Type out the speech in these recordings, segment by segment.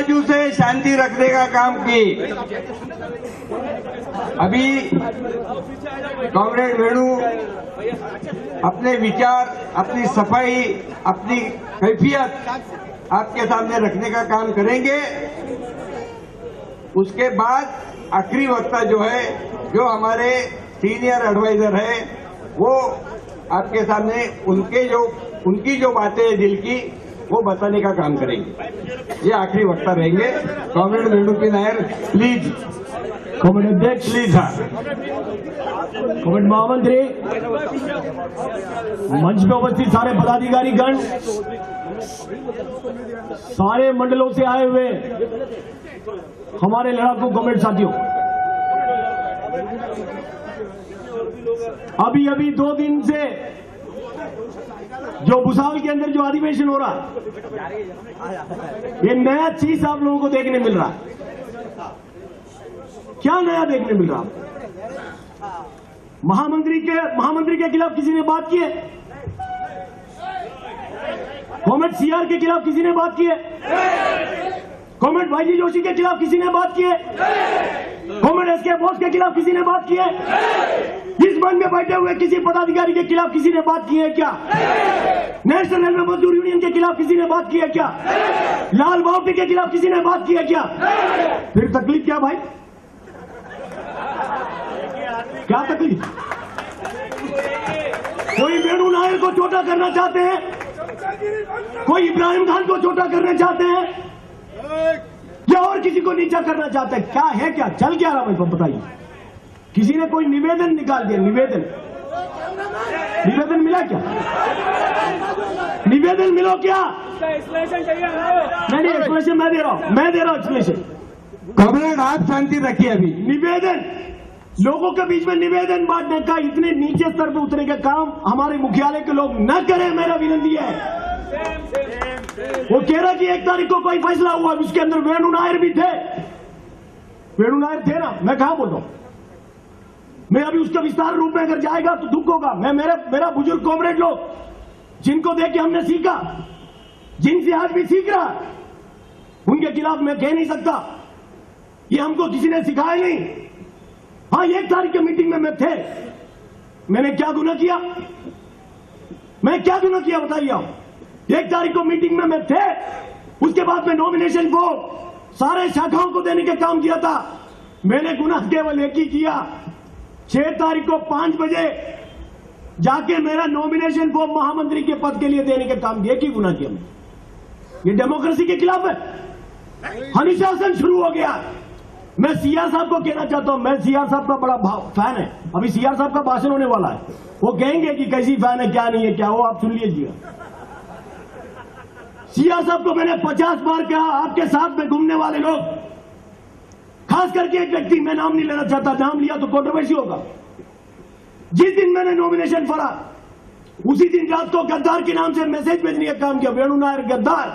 बाजू से शांति रखने का काम की। अभी कॉमरेड वेणु अपने विचार, अपनी सफाई, अपनी कैफियत आपके सामने रखने का काम करेंगे। उसके बाद आखिरी वक्ता जो है, जो हमारे सीनियर एडवाइजर है, वो आपके सामने उनकी जो बातें हैं दिल की, वो बताने का काम करेंगे। ये आखिरी वक्ता रहेंगे। Comrade Venu P Nair please. Comrade अध्यक्ष प्लीज। हाँ, कॉमरेड महामंत्री, मंच पे उपस्थित सारे पदाधिकारी गण, सारे मंडलों से आए हुए हमारे लड़ाकू कॉमरेड साथियों, अभी अभी 2 दिन से जो भुसावल के अंदर जो अधिवेशन हो रहा, ये नया चीज आप लोगों को देखने मिल रहा। क्या नया देखने मिल रहा? महामंत्री के खिलाफ किसी ने बात की है? कॉमरेड सीआर के खिलाफ किसी ने बात की है? कॉमरेड भाईजी जोशी के खिलाफ किसी ने बात की है? कॉमरेड एसके बोस के खिलाफ किसी ने बात की है? इस मंच में बैठे हुए किसी पदाधिकारी के खिलाफ किसी ने बात की है क्या? नेशनल रेलवे मजदूर यूनियन के खिलाफ किसी ने बात की है क्या? लाल बाउटी के खिलाफ किसी ने बात की है क्या? फिर तकलीफ क्या भाई? क्या तकलीफ? कोई वेणु नायर को छोटा करना चाहते हैं, कोई इब्राहिम खान को छोटा करना चाहते हैं, या और किसी को नीचा करना चाहते हैं? क्या है, क्या चल क्या रहा भाई बताइए? किसी ने कोई निवेदन निकाल दिया, निवेदन मिला क्या? निवेदन मिलो क्या? नहीं, एक्सप्लेनेशन मैं दे रहा हूं एक्सप्लेनेशन। कॉमरेड आप शांति रखिए। अभी निवेदन, लोगों के बीच में निवेदन बांटने का, इतने नीचे स्तर पर उतरने का काम हमारे मुख्यालय के लोग न करें, मेरा विनती है। वो कह रहा कि 1 तारीख को कोई फैसला हुआ, उसके अंदर वेणु नायर भी थे। वेणु नायर थे ना, मैं कहां बोल रहा हूं? मैं अभी उसका विस्तार रूप में अगर जाएगा तो दुख होगा। मैं मेरा बुजुर्ग कॉमरेड लोग, जिनको देख के हमने सीखा, जिनसे आज भी सीख रहा, उनके खिलाफ मैं कह नहीं सकता, ये हमको किसी ने सिखाया नहीं। हाँ, 1 तारीख की मीटिंग में मैं थे। मैंने क्या गुनाह किया? मैं क्या गुनाह किया बताइए आप? 1 तारीख को मीटिंग में मैं थे। उसके बाद में नॉमिनेशन को सारे शाखाओं को देने का काम किया था। मैंने गुनाह केवल एक ही किया, 6 तारीख को 5 बजे जाके मेरा नॉमिनेशन फॉर्म महामंत्री के पद के लिए देने का काम किया। कि गुनाह किया? ये डेमोक्रेसी के खिलाफ है। अनुशासन शुरू हो गया। मैं सीआर साहब को कहना चाहता हूं, मैं सीआर साहब का बड़ा फैन है। अभी सीआर साहब का भाषण होने वाला है, वो कहेंगे कि कैसी फैन है, क्या नहीं है, क्या हो, आप सुन लीजिएगा। सीआर साहब को मैंने 50 बार कहा, आपके साथ में घूमने वाले लोग, खास करके एक व्यक्ति, मैं नाम नहीं लेना चाहता, नाम लिया तो कंट्रोवर्सी होगा। जिस दिन मैंने नॉमिनेशन भरा, उसी दिन रात को गद्दार के नाम से मैसेज भेजने का काम किया। वेणु नायर गद्दार,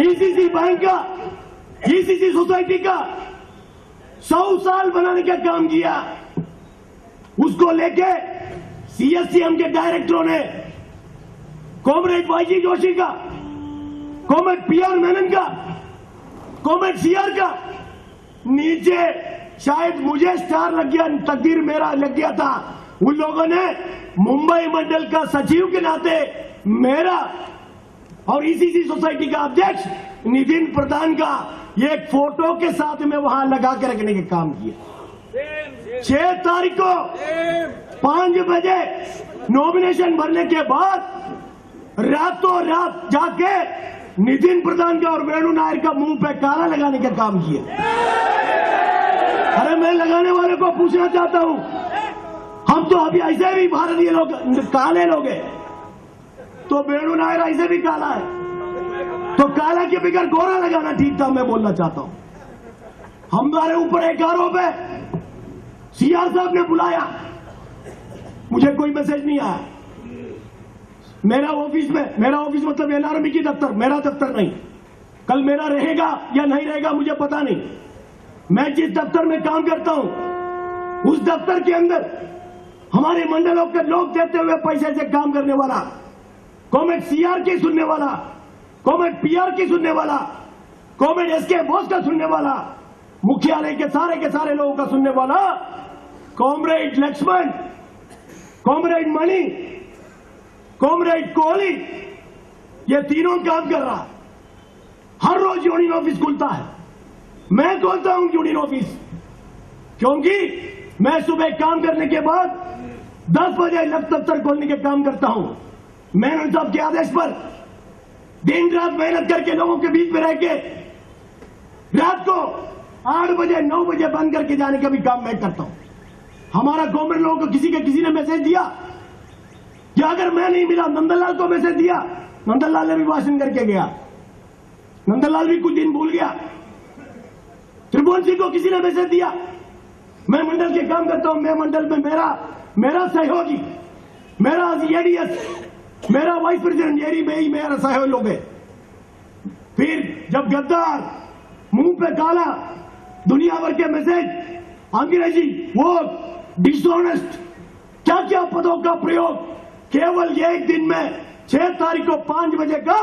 ईसीसी बैंक का, ईसीसी सोसाइटी का 100 साल बनाने का काम किया। उसको लेके सीएससीएम के डायरेक्टरों ने कॉमरेड वाईजी जोशी का, कॉमरेड पीआर मेनन का, कॉमरेड सीआर का, नीचे शायद मुझे स्टार लग गया, तकदीर मेरा लग गया था। उन लोगों ने मुंबई मंडल का सचिव के नाते मेरा और ईसीसी सोसाइटी का अध्यक्ष नितिन प्रधान का एक फोटो के साथ में वहां लगा के रखने का काम किया। 6 तारीख को 5 बजे नॉमिनेशन भरने के बाद रातों रात जाके नितिन प्रधान का और वेणु नायर का मुंह पे काला लगाने का काम किया। अरे मैं लगाने वाले को पूछना चाहता हूं, हम तो अभी ऐसे भी भारतीय लोग काले लोग हैं, तो वेणु नायर ऐसे भी काला है, तो काला के बगैर गोरा लगाना ठीक था। मैं बोलना चाहता हूं, हमारे ऊपर एक आरोप है। सीआर साहब ने बुलाया, मुझे कोई मैसेज नहीं आया। मेरा ऑफिस मतलब एनआरबी की दफ्तर, मेरा दफ्तर नहीं। कल मेरा रहेगा या नहीं रहेगा मुझे पता नहीं। मैं जिस दफ्तर में काम करता हूं, उस दफ्तर के अंदर हमारे मंडलों के लोग देते हुए पैसे से काम करने वाला, कॉमरेड सीआर की सुनने वाला, कॉमेड पीआर की सुनने वाला, कॉमेड एसके बोस का सुनने वाला, मुख्यालय के सारे लोगों का सुनने वाला, कॉमरेड लक्ष्मण, कॉमरेड मणि, कॉमरेड कोहली, ये तीनों काम कर रहा। हर रोज यूनियन ऑफिस खुलता है, मैं खोलता हूं यूनियन ऑफिस, क्योंकि मैं सुबह काम करने के बाद 10 बजे दफ्तर खोलने के काम करता हूं। मेनन साहब के आदेश पर दिन रात मेहनत करके लोगों के बीच में रह के रात को 8 बजे 9 बजे बंद करके जाने का भी काम मैं करता हूं। हमारा गवर्नमेंट लोगों को किसी ने मैसेज दिया कि अगर मैं नहीं मिला, नंदलाल को मैसेज दिया, नंदलाल ने भी भाषण करके गया, नंदलाल भी कुछ दिन भूल गया। त्रिभुवन सिंह को किसी ने मैसेज दिया, मैं मंडल के काम करता हूं, मैं मंडल में मेरा सहयोगी, मेरा एडीएस, मेरा वाइस प्रेसिडेंट, यही मेरा सहयोगी लोग है। फिर जब गद्दार, मुंह पे काला, दुनिया भर के मैसेज, अंग्रेजी, वो डिसऑनेस्ट, क्या क्या पदों का प्रयोग, केवल एक दिन में 6 तारीख को 5 बजे का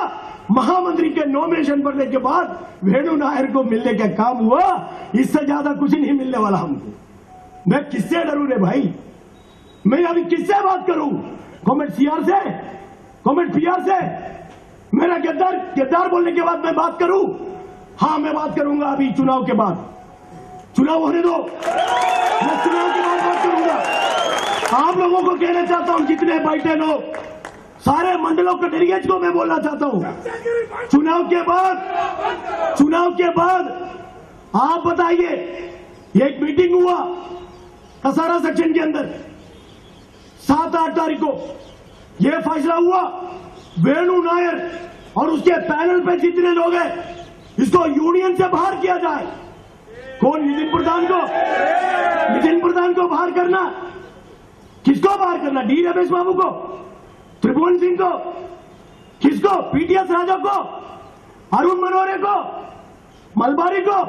महामंत्री के नॉमिनेशन पड़ने के बाद वेणु नायर को मिलने का काम हुआ। इससे ज्यादा कुछ नहीं मिलने वाला हमको। मैं किससे डरूं रे भाई? मैं अभी किससे बात करूं? कॉमेड सीआर से, कॉमेड पीआर से? मेरा गद्दार बोलने के बाद मैं बात करूं? हां, मैं बात करूंगा अभी चुनाव के बाद। चुनाव होने दो, मैं चुनाव के बाद बात करूंगा। आप लोगों को कहना चाहता हूं, जितने बैठे लोग, सारे मंडलों के डेलीगेट्स को मैं बोलना चाहता हूं, चुनाव के बाद आप बताइए, एक मीटिंग हुआ कसारा सेक्शन के अंदर 7-8 तारीख को, यह फैसला हुआ वेणु नायर और उसके पैनल पे जितने लोग हैं, इसको यूनियन से बाहर किया जाए। कौन? नितिन प्रधान को बाहर करना। किसको बाहर करना? डी रमेश बाबू को, त्रिभुवन सिंह को, किसको? पीटीएस राजा को, अरुण मनोरे को, मलबारी को?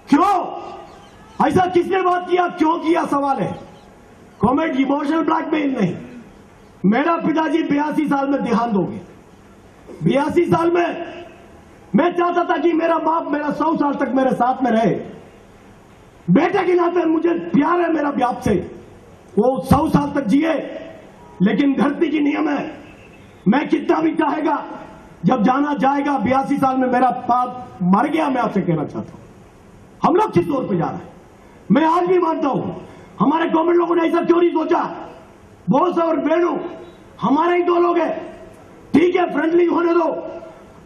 क्यों ऐसा किसने बात किया? क्यों किया? सवाल है। कॉमेड इमोशनल ब्लैकमेल नहीं। मेरा पिताजी 82 साल में देहांत हो गए। 82 साल में मैं चाहता था कि मेरा बाप मेरा 100 साल तक मेरे साथ में रहे। बेटे के नाते मुझे प्यार है मेरा बाप से, वो 100 साल तक जिए, लेकिन धरती की नियम है, मैं कितना भी चाहेगा, जब जाना जाएगा। 82 साल में मेरा बाप मर गया। मैं आपसे कहना चाहता हूं, हम लोग किस तौर पर जा रहे हैं? मैं आज भी मानता हूं, हमारे गवर्नमेंट लोगों ने ऐसा क्यों नहीं सोचा? बोस और वेणु हमारे ही 2 लोग हैं, ठीक है, फ्रेंडली होने दो,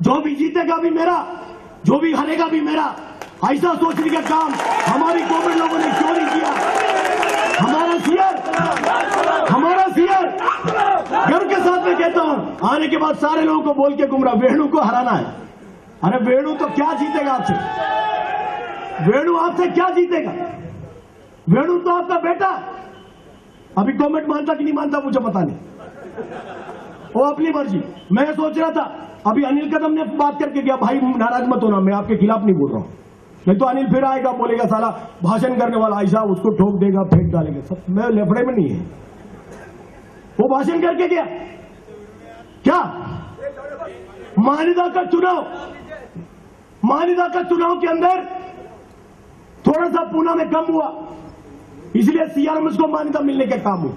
जो भी जीतेगा भी मेरा, जो भी हारेगा भी मेरा। ऐसा सोचने का काम हमारी गवर्नमेंट लोगों ने क्यों नहीं किया? हमारा सीआर गर्व के साथ में कहता हूं, आने के बाद सारे लोगों को बोल के घूम रहा, वेणु को हराना है। अरे वेणु तो क्या जीतेगा आपसे? वेणु आपसे क्या जीतेगा? वेणु तो आपका बेटा। अभी गवर्नमेंट मानता कि नहीं मानता मुझे पता नहीं, वो अपनी मर्जी। मैं सोच रहा था, अभी अनिल कदम ने बात करके गया, भाई नाराज मत होना, मैं आपके खिलाफ नहीं बोल रहा हूं, नहीं तो अनिल फिर आएगा, बोलेगा साला भाषण करने वाला ऐसा, उसको ठोक देगा, फेंक डालेगा। सब मैं लफड़े में नहीं है। वो भाषण करके गया क्या? मान्यता का चुनाव के अंदर थोड़ा सा पूना में कम हुआ, इसलिए सीआरएमएस को मान्यता मिलने का काम हुआ।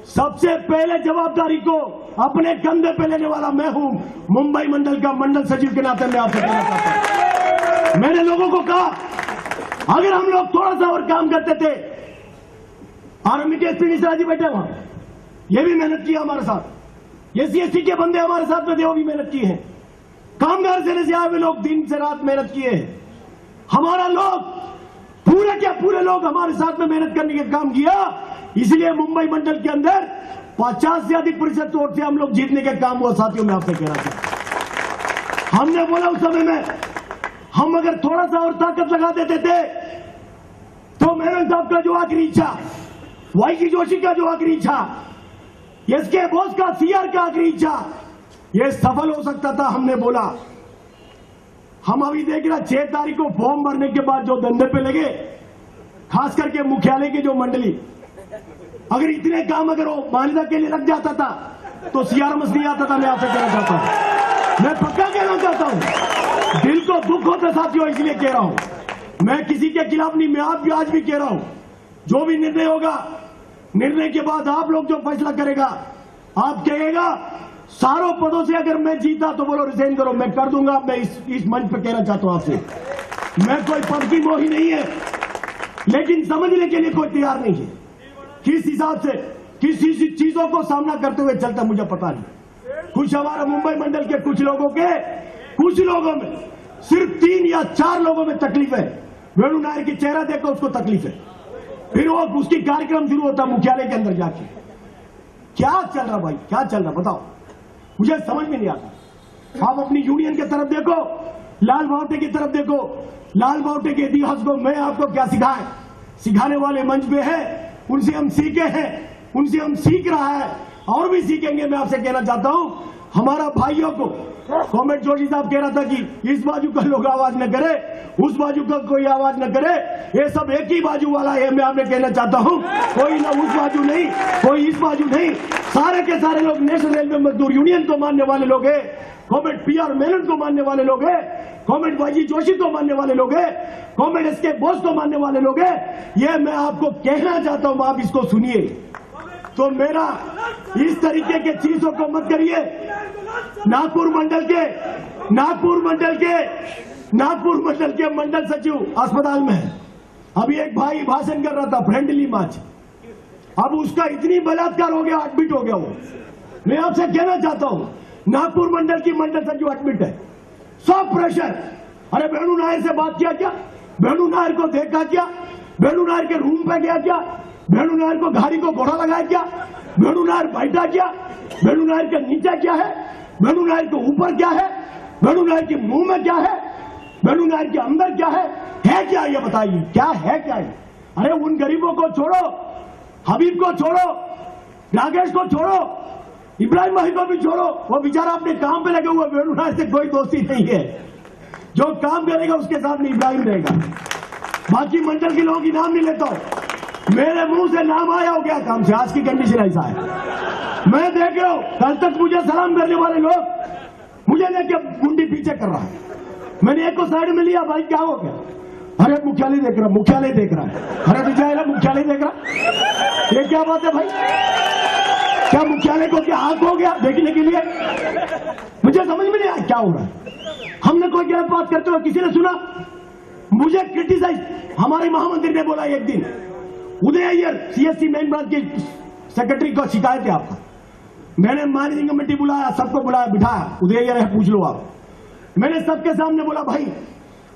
सबसे पहले जवाबदारी को अपने कंधे पे लेने वाला मैं हूं, मुंबई मंडल का मंडल सचिव के नाते मैं आपसे कहना चाहता हूं। मैंने लोगों को कहा, अगर हम लोग थोड़ा सा और काम करते थे, और एसपी मिश्रा जी बैठे वहां, ये भी मेहनत किया हमारे साथ, एससी के बंदे हमारे साथ में थे, वो भी मेहनत की है, कामगार सेने से आए हुए लोग दिन से रात मेहनत किए हैं। हमारा लोग पूरे के पूरे लोग हमारे साथ में मेहनत करने का काम किया, इसलिए मुंबई मंडल के अंदर 50 से अधिक प्रतिशत वोट से हम लोग जीतने का काम हुआ। साथियों, मैं आपसे कहना चाहता हूं, हमने बोला उस समय में, हम अगर थोड़ा सा और ताकत लगा देते थे तो मेनन साहब का जो आखिरी इच्छा, वाईजी जोशी का जो आखिरी इच्छा, एसके बोस का, सीआर का आखिरी इच्छा, यह सफल हो सकता था। हमने बोला, हम अभी देख रहे 6 तारीख को फॉर्म भरने के बाद जो धंधे पे लगे, खास करके मुख्यालय की जो मंडली, अगर इतने काम अगर वो मान्यता के लिए लग जाता था तो सीआरएमएस नहीं आता था। मैं आपसे कहना चाहता हूं, मैं पक्का कहना चाहता हूं, दिल को दुख होता साथियों, इसलिए कह रहा हूं। मैं किसी के खिलाफ नहीं, मैं आज भी कह रहा हूं, जो भी निर्णय होगा, निर्णय के बाद आप लोग जो फैसला करेगा, आप कहेगा सारों पदों से अगर मैं जीता तो बोलो रिजाइन करो, मैं कर दूंगा। मैं इस मंच पे कहना चाहता हूं आपसे, मैं कोई पद की मोही नहीं है, लेकिन समझने के लिए कोई तैयार नहीं है। किस हिसाब से किस चीजों को सामना करते हुए चलता मुझे पता नहीं। कुछ हमारा मुंबई मंडल के कुछ लोगों में सिर्फ 3 या 4 लोगों में तकलीफ है। वेणु नायर की चेहरा देखो उसको तकलीफ है, फिर वो उसकी कार्यक्रम शुरू होता मुख्यालय के अंदर जाके। क्या चल रहा भाई, क्या चल रहा बताओ, मुझे समझ में नहीं आता। आप अपनी यूनियन की तरफ देखो, लाल बावटे की तरफ देखो, लाल बावटे के इतिहास को मैं आपको क्या सिखाने वाले मंच पे है, उनसे हम सीखे हैं, उनसे हम सीख रहा है और भी सीखेंगे। मैं आपसे कहना चाहता हूं, हमारा भाइयों को कॉमेड जोशी साहब कह रहा था कि इस बाजू का लोग आवाज न करे, उस बाजू का कोई आवाज न करे, ये सब एक ही बाजू वाला है। मैं आपने कहना चाहता हूं, कोई ना उस बाजू नहीं, कोई इस बाजू नहीं, सारे के सारे लोग नेशनल रेलवे मजदूर यूनियन को मानने वाले लोग हैं, कॉमेड PR मेनन को मानने वाले लोग हैं, कॉमेड वाईजी जोशी को मानने वाले लोग हैं, कॉमेड SK बोस को मानने वाले लोग हैं। ये मैं आपको कहना चाहता हूं, आप इसको सुनिए। तो मेरा इस तरीके के चीजों को मत करिए। नागपुर मंडल के मंडल सचिव अस्पताल में है, अभी एक भाई भाषण कर रहा था फ्रेंडली मार्च, अब उसका इतनी बलात्कार हो गया, एडमिट हो गया वो। मैं आपसे कहना चाहता हूं, नागपुर मंडल की मंडल सचिव एडमिट है, सब प्रेशर। अरे वेणु नायर से बात किया क्या, वेणु नायर को देखा क्या, वेणु नायर के रूम पे गया क्या, वेणु नायर को गाड़ी को घोड़ा लगाया क्या, वेणु नायर बैठा क्या, वेणु नायर के नीचे क्या है, वेणु नायर के ऊपर क्या है, वेणु नायर के मुंह में क्या है, वेणु नायर के अंदर क्या है क्या ये बताइए, क्या है क्या है। अरे उन गरीबों को छोड़ो, हबीब को छोड़ो, नागेश को छोड़ो, इब्राहिम भाई को भी छोड़ो, वो बेचारा अपने काम पे लगे हुए, वेणु नायर से कोई दोस्ती नहीं है। जो काम करेगा उसके सामने इब्राहिम रहेगा। बाकी मंडल के लोगों की नाम नहीं लेता हूं, मेरे मुंह से नाम आया हो गया काम से, आज की कंडीशन ऐसा है। मैं देख रहा हूं, कल तक मुझे सलाम करने वाले लोग मुझे देख के मुंडी पीछे कर रहा है। मैंने एक को साइड में लिया, भाई क्या हो गया, अरे मुख्यालय देख रहा, मुख्यालय देख रहा है, अरे विजय मुख्यालय देख रहा, ये क्या बात है भाई, क्या मुख्यालय को क्या आंख हो गया देखने के लिए, मुझे समझ में नहीं आया क्या हो रहा है। हमने कोई गलत बात करते हुए किसी ने सुना, मुझे क्रिटिसाइज हमारे महामंत्री ने बोला एक दिन, उदय अय्यर CSC मेन ब्रांच के सेक्रेटरी को शिकायत है आपका। मैंने मैनेजिंग कमेटी बुलाया, सबको बुलाया, बिठाया, उदय अय्यर है पूछ लो आप। मैंने सबके सामने बोला, भाई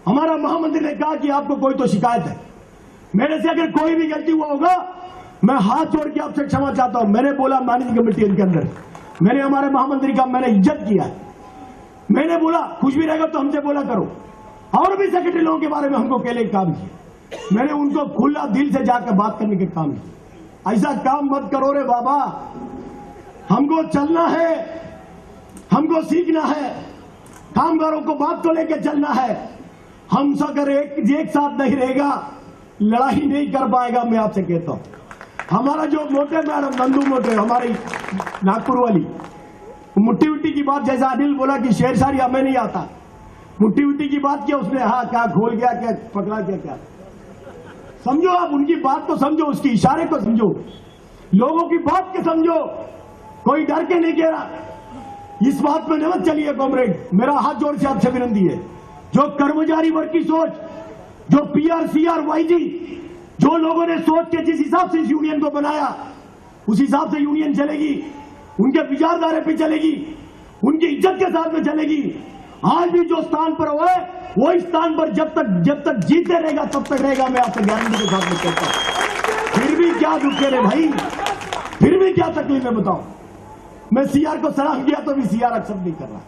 हमारा महामंत्री ने कहा कि आपको कोई तो शिकायत है, मेरे से अगर कोई भी गलती हुआ होगा मैं हाथ जोड़ के आपसे क्षमा चाहता हूं। मैंने बोला मैनेजिंग कमेटी के अंदर, मैंने हमारे महामंत्री का मैंने इज्जत किया है, मैंने बोला कुछ भी रहेगा तो हमसे बोला करो। और भी सेक्रेटरी लोगों के बारे में हमको पहले काम किया, मैंने उनको खुला दिल से जाकर बात करने के काम किया। ऐसा काम मत करो रे बाबा, हमको चलना है, हमको सीखना है, कामगारों को बात को लेकर चलना है। हम सब अगर एक साथ नहीं रहेगा लड़ाई नहीं कर पाएगा। मैं आपसे कहता हूं, हमारा जो मोटे मैडम नंदू मोटे हमारी नागपुर वाली, मुट्ठी उट्टी की बात, जैसा अनिल बोला कि शेर शायरी हमें नहीं आता, मुट्ठी उट्टी की बात किया उसने, हाँ क्या खोल गया, क्या पकड़ा गया, क्या समझो आप उनकी बात को समझो, उसकी इशारे को समझो, लोगों की बात के समझो, कोई डर के नहीं कह रहा। इस बात में न चलिए कॉमरेड, मेरा हाथ जोड़ से आपसे विनती है, जो कर्मचारी वर्ग की सोच, जो PR CR YG, जो लोगों ने सोच के जिस हिसाब से इस यूनियन को बनाया उस हिसाब से यूनियन चलेगी, उनके विचारधारे पे चलेगी, उनकी इज्जत के साथ में चलेगी। आज भी जो स्थान पर हुआ है वो इस स्थान पर जब तक जीते रहेगा तब तक रहेगा। मैं आपसे गारंटी के साथ में कहता हूं। फिर भी क्या दुख है रे भाई, फिर भी क्या तकलीफ है बताओ। मैं CR को सलाम किया तो भी CR एक्सेप्ट नहीं कर रहा।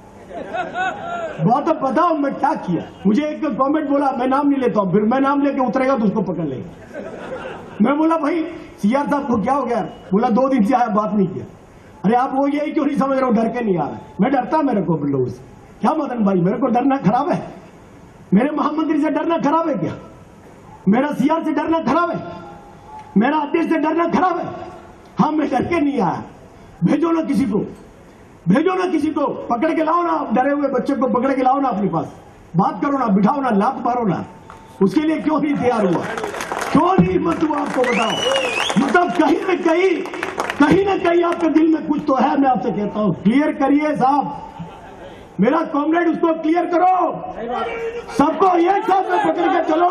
बहुत तो बताओ मैं क्या किया। मुझे एक कमेंट बोला, मैं नाम नहीं लेता हूं, फिर मैं नाम लेके उतरेगा तो उसको पकड़ लेगा। मैं बोला भाई CR साहब को क्या हो गया, बोला 2 दिन से आया बात नहीं किया। अरे आप वो यही क्यों नहीं समझ रहे हो, डर के नहीं आ रहा है। मैं डरता मेरे को लोगों से, क्या मदन भाई मेरे को डरना खराब है, मेरे महामंत्री से डरना खराब है क्या, मेरा CR से डरना खराब है, मेरा अध्यक्ष से डरना खराब है। हाँ मैं डर के नहीं आया, भेजो ना किसी को। भेजो ना किसी को, पकड़ के लाओ ना, डरे हुए बच्चे को पकड़ के लाओ ना अपने पास, बात करो ना, बिठाओ ना, लात मारो ना। उसके लिए क्यों नहीं तैयार हुआ, क्यों नहीं हिम्मत हुआ, आपको बताओ। मतलब कहीं ना कहीं आपके दिल में कुछ तो है। मैं आपसे कहता हूं क्लियर करिए साहब, मेरा कॉमरेड उसको क्लियर करो, सबको एक साथ में पकड़ के चलो।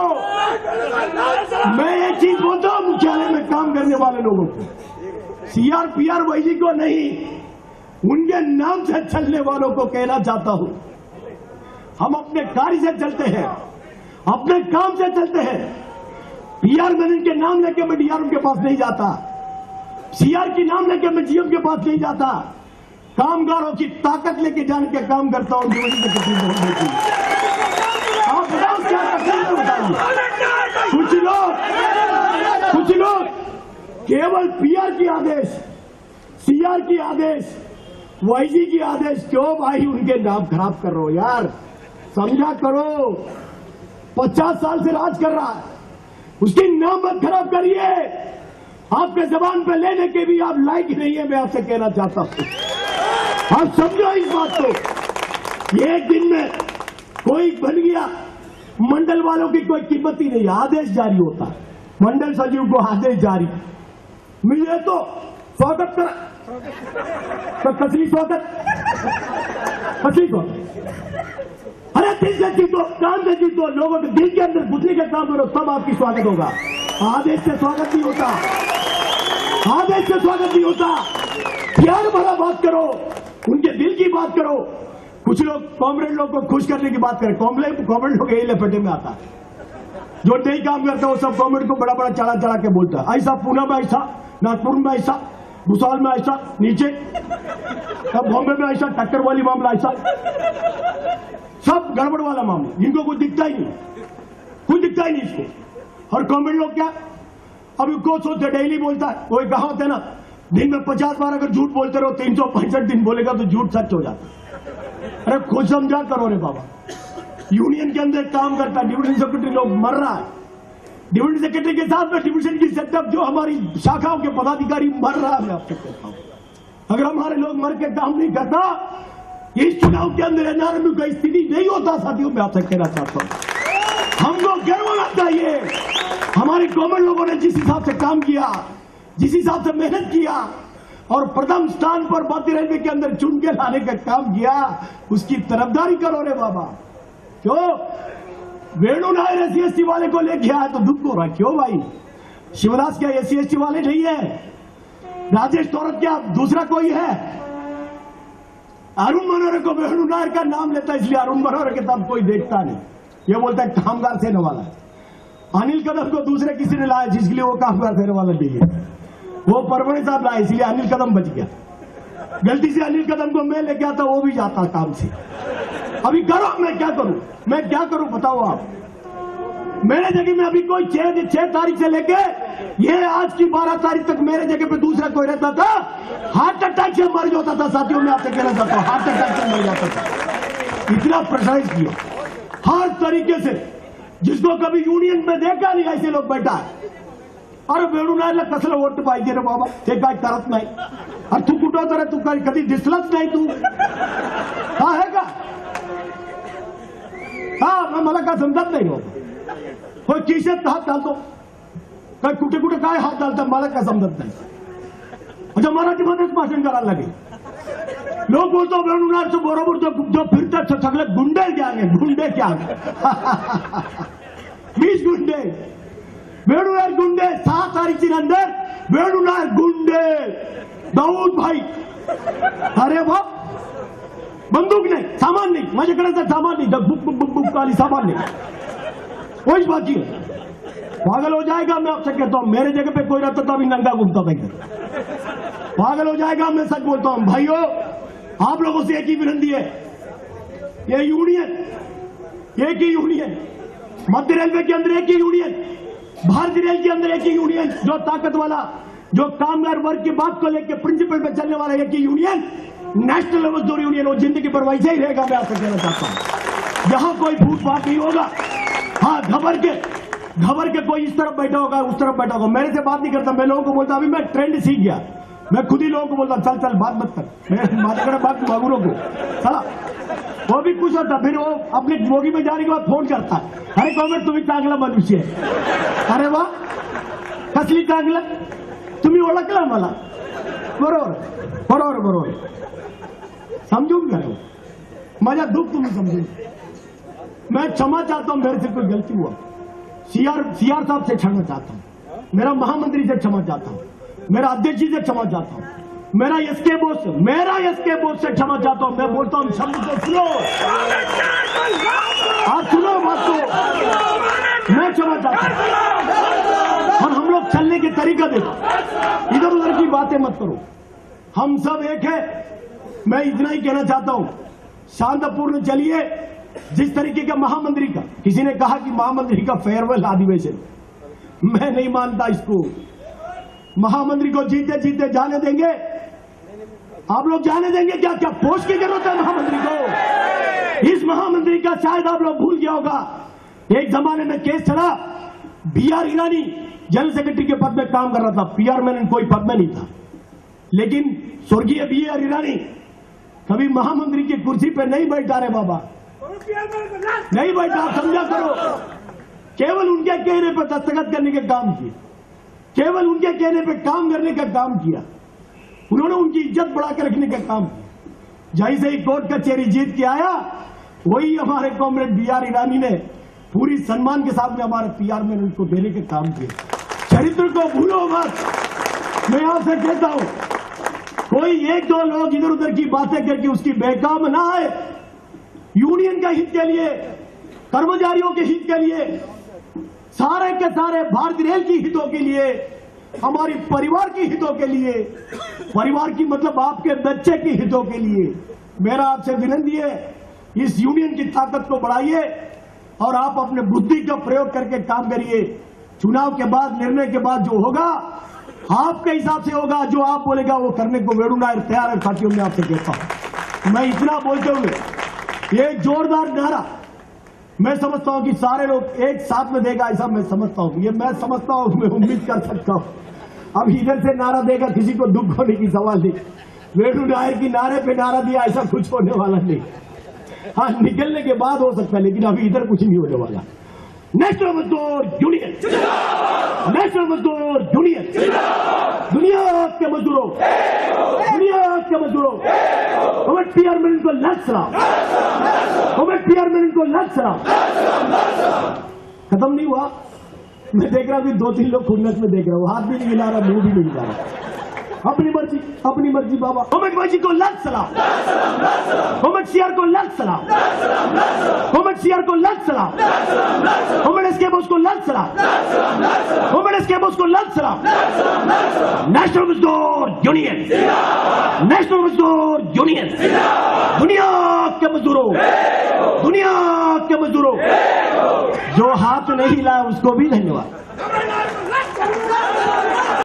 मैं एक चीज बोलता हूं मुख्यालय में काम करने वाले लोगों को, CRPR वैजी को नहीं, उनके नाम से चलने वालों को कहना चाहता हूं, हम अपने कार्य से चलते हैं, अपने काम से चलते हैं। PR मैनेजर के नाम लेके मैं DRM के पास नहीं जाता, CR की नाम लेके मैं GM के पास नहीं जाता, कामगारों की ताकत लेके जाने के काम करता हूं। आप बताओ क्या तकलीफ बताइए। कुछ लोग केवल PR की आदेश, CR की आदेश, YG की आदेश, क्यों भाई उनके नाम खराब कर रहे हो यार, समझा करो। 50 साल से राज कर रहा है, उसकी नाम मत खराब करिए। आपके जबान पे लेने के भी आप लायक नहीं है, मैं आपसे कहना चाहता हूं। आप समझो इस बात को। ये एक दिन में कोई बन गया, मंडल वालों की कोई कीमत ही नहीं, आदेश जारी होता है, मंडल सचिव को आदेश जारी, मिले तो स्वागत कर, तो कसरी स्वागत। अरे दिल से जीतो, काम से जीतो, लोगों के दिल के अंदर घुसने का काम करो, तब आपकी स्वागत होगा। आदेश से स्वागत नहीं होता, आदेश से स्वागत नहीं होता। प्यार भरा बात करो, उनके दिल की बात करो। कुछ लोग कॉमरेड लोग को खुश करने की बात करें, कॉमरेड लोग यही लपेटे में आता है, जो नहीं काम करता वो सब कॉमरेड को बड़ा बड़ा चढ़ा के बोलता है, ऐसा पूना में ऐसा, नागपुर में ऐसा, भूसावल में ऐसा, नीचे बॉम्बे में ऐसा, टक्कर वाली मामला ऐसा, सब गड़बड़ वाला मामला, इनको कुछ दिखता ही नहीं, कुछ दिखता ही नहीं इसको। और कॉमरेड लोग क्या, अभी को सोचते डेली बोलता है, वो कहा होते ना, दिन में 50 बार अगर झूठ बोलते रहो, 365 दिन बोलेगा तो झूठ सच हो जाता। अरे खुद समझा करो रे बाबा। यूनियन के अंदर काम करता डिविजन सेक्रेटरी लोग मर रहा है, डिविजन सेक्रेटरी के साथ में डिविजन की सेटअप जो हमारी शाखाओं के पदाधिकारी मर रहा है। मैं आपसे कहता हूं, अगर हमारे लोग मर के काम नहीं करता, इस चुनाव के अंदर NRMU का स्थिति नहीं होता। साथियों, मैं आपसे कहना चाहता हूं, हमको गर्व होना चाहिए। हमारे गवर्नमेंट लोगों ने जिस हिसाब से काम किया, जिस हिसाब से मेहनत किया और प्रथम स्थान पर मध्य रेलवे के अंदर चुन के लाने का काम किया, उसकी तरफदारी करो रे बाबा। क्यों वेणु नायर SC/ST वाले को लेके आया तो दुख हो रहा, क्यों भाई? शिवदास क्या SC/ST वाले नहीं है? राजेश तोरत क्या दूसरा कोई है? अरुण मनोहर को वेणु नायर का नाम लेता है, इसलिए अरुण मनोहर के तब कोई देखता नहीं, ये बोलता है कामगार सेना वाला है। अनिल कदम को दूसरे किसी ने लाया, जिसके लिए वो कामगार सेना वाला नहीं है, वो परमणि साहब लाए, इसलिए अनिल कदम बच गया। गलती से अनिल कदम को मैं लेके आता, वो भी जाता काम से। अभी करो, मैं क्या करूं बताओ आप। मेरे जगह में अभी कोई 6 तारीख से लेके ये आज की 12 तारीख तक मेरे जगह पे दूसरा कोई रहता था, हार्ट अटैक से मर जाता था। साथियों, मैं आपसे कहना चाहता हूं, हार्ट अटैक से मर जाता था। इतना प्रेशराइज किया हर तरीके से, जिसको कभी यूनियन में देखा नहीं ऐसे लोग बैठा है। अरे वेणु नायरला कसलं वोट पाहिजे रे बाबा, ते काय करत नाही। अरे तू कुठं होता रे, तू कधी दिसलाच नाही तू, हा है का? हा, मला काय समजत नाही बाबा। कोई खिशात हात घालतो काय, कुठे कुठे काय हात घालतात मला काय समजत नाही। अच्छा, मराठीमध्येच भाषण करायला लागेल। लोग बोलतो वेणु नायरचं बरोबर जो फिरतात सगळे गुंडे गँग, गुंडे गँग 20 गुंडे, वेणु नायर गुंडे। 6 तारीख नंतर वेणु नायर गुंडे, दाऊद भाई, अरे बाप, बंदूक नहीं, सामान नहीं, माझ्याकडे तर सामान नहीं, बुक बुक बुक बुक वाली सामान नहीं, कोई बाकी है, पागल हो जाएगा। मैं आपसे कहता हूं, मेरे जगह पे कोई रहता तो अभी नंगा घूमता था, पागल हो जाएगा। मैं सच बोलता हूं भाइयों, आप लोगों से एक ही विनती है, ये यूनियन, एक ही यूनियन, मध्य रेलवे के अंदर एक ही यूनियन, भारतीय रेल के अंदर एक ही यूनियन, जो ताकत वाला, जो कामगार वर्ग की बात को लेकर प्रिंसिपल पे चलने वाला एक ही यूनियन, नेशनल मजदूर यूनियन, वो जिंदगी पर वैसे ही रहेगा। मैं आपसे कहना चाहता हूं, यहां कोई फूट फाट नहीं होगा। हाँ, घबर के कोई इस तरफ बैठा होगा, उस तरफ बैठा होगा, मेरे से बात नहीं करता। मैं लोगों को बोलता, अभी मैं ट्रेंड सीख गया, मैं खुद ही लोगों को बोलता चल चल बात मत कर, मैं माझ्याकडे बात मागू नको चला। वो भी खुश होता, फिर वो अपने बोगी में जाने के बाद फोन करता, अरे कॉमेंट तुम्ही चांगला मनुष्य आहे। अरे वा कसली चांगलं, तुम्ही ओळखला मला, बरोबर बरोबर बरोबर, समजून घ्या माझा दुख तुम्ही समजून। मैं क्षमा चाहता हूं, मेरे से कोई गलती हुआ, सीआर साहब से क्षमा चाहता हूं, मेरा महामंत्री से क्षमा चाहता हूं, मेरा अध्यक्ष जी से क्षमा चाहता हूं, मेरा एसके बोस से क्षमा चाहता हूं। मैं बोलता हूं शब्द को सुनो, आप सुनो बात को, मैं क्षमा चाहता हूं। और हम लोग चलने के तरीका देखो, इधर उधर की बातें मत करो, हम सब एक है। मैं इतना ही कहना चाहता हूं, शांतिपूर्ण चलिए। जिस तरीके का महामंत्री का, किसी ने कहा कि महामंत्री का फेयरवेल अधिवेशन, मैं नहीं मानता इसको। महामंत्री को जीते जीते जाने देंगे, आप लोग जाने देंगे क्या? क्या पोस्ट की जरूरत है महामंत्री को? इस महामंत्री का शायद आप लोग भूल गया होगा, एक जमाने में केस चला, बीआर ईरानी जनरल सेक्रेटरी के पद में काम कर रहा था, पीआर मैन कोई पद में नहीं था, लेकिन स्वर्गीय बीआर ईरानी कभी महामंत्री की कुर्सी पे नहीं बैठा रे बाबा, नहीं बैठा, समझा करो। केवल उनके कहने पर दस्तखत करने के काम किए, केवल उनके कहने पे काम करने का काम किया, उन्होंने उनकी इज्जत बढ़ा के रखने का काम किया। जैसे ही कोर्ट कचहरी जीत के आया, वही हमारे कॉमरेड बीआर ईरानी ने पूरी सम्मान के साथ में हमारे पीआर में उनको देने के काम किए। चरित्र को भूलो मत, मैं आपसे कहता हूं, कोई एक दो लोग इधर उधर की बातें करके उसकी बेकाम ना आए। यूनियन के हित के लिए, कर्मचारियों के हित के लिए, सारे के सारे भारतीय रेल की हितों के लिए, हमारी परिवार की हितों के लिए, परिवार की मतलब आपके बच्चे की हितों के लिए मेरा आपसे विनती है, इस यूनियन की ताकत को बढ़ाइए और आप अपने बुद्धि का प्रयोग करके काम करिए। चुनाव के बाद, निर्णय के बाद जो होगा आपके हिसाब से होगा, जो आप बोलेगा वो करने को वेणु नायर तैयार है। साथियों, मैं आपसे कहता हूं, मैं इतना बोलते हुए ये जोरदार नारा मैं समझता हूं कि सारे लोग एक साथ में देगा, ऐसा मैं समझता हूं, ये मैं समझता हूं, मैं उम्मीद कर सकता हूं। अब इधर से नारा देगा, किसी को दुख होने की सवाल नहीं, वेणु नायर की नारे पे नारा दिया ऐसा कुछ होने वाला नहीं। हाँ, निकलने के बाद हो सकता है, लेकिन अभी इधर कुछ नहीं होने वाला। नेशनल मजदूर यूनियन, नेशनल मजदूर यूनियन, दुनिया के मजदूरों, दुनिया के मजदूरों, हमें पीआर मिल को लक्ष्य चला, हमें पीआर मिल को लक्ष्य चला। खत्म नहीं हुआ, मैं देख रहा हूं 2-3 लोग खुन्नस में देख रहा हूं, हाथ भी नहीं हिला रहा, मुंह भी नहीं हिला रहा। अपनी मर्जी बाबा, हमें मर्जी को लक्ष्य चला, हमें सीआर को लक्ष्य चला, हमें सीआर को लक्ष्य चला, हमें एसके बोस को लक्ष्य चला, हमें एसके बोस को लक्ष्य चला। नेशनल मजदूर यूनियन, नेशनल मजदूर यूनियन, दुनिया के मजदूरों, दुनिया के मजदूरों, जो हाथ नहीं हिलाया उसको भी धन्यवाद।